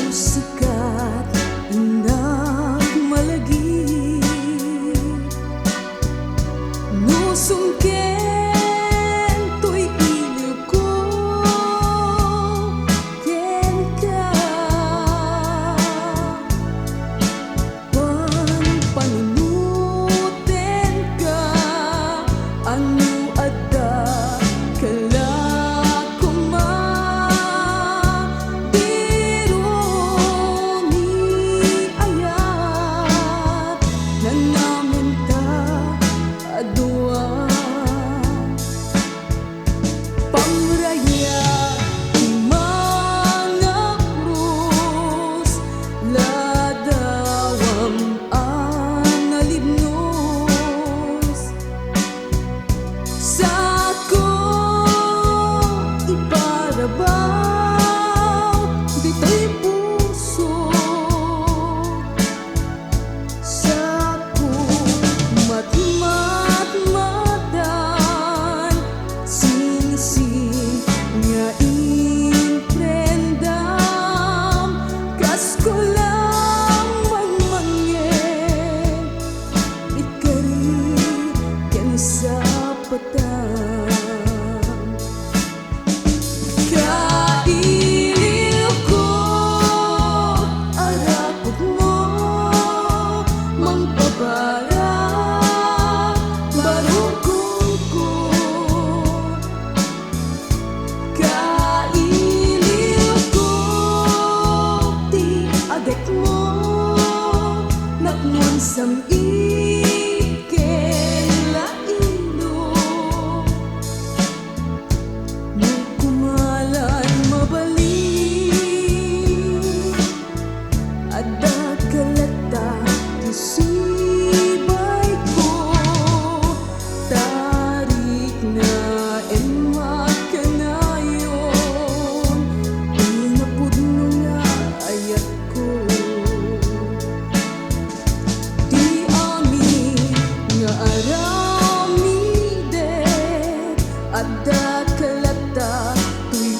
sikat nagmalagi nusungken to'y iliw ko ken ka panpanunuten ka ano adda kala Sam iken laino nung kumalan mabalik adda kalata isibay ko tarik na enma kanayon inapudno nga ayat ko adda kalata to'y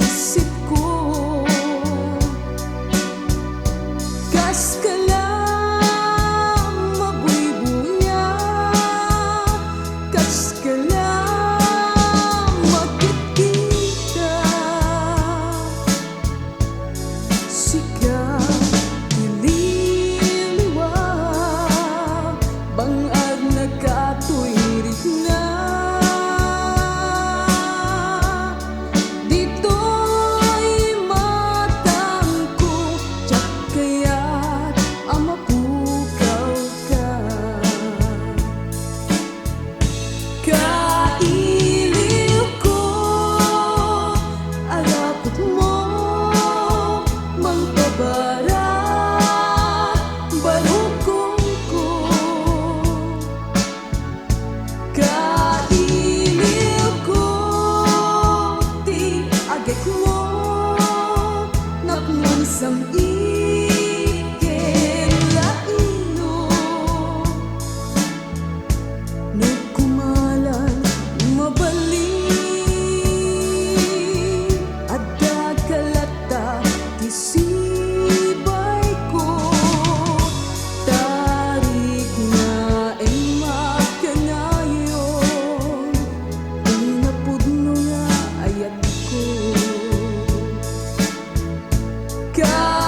isip ko kas ka lang mabuybuya kas ka lang magkikita sikat ililiwag bangag nagkato'y rikna Sam iken laino nagkumalan mabalik adda kalata isibay ko tarik na enma kanayon inapudno nga ayat ko God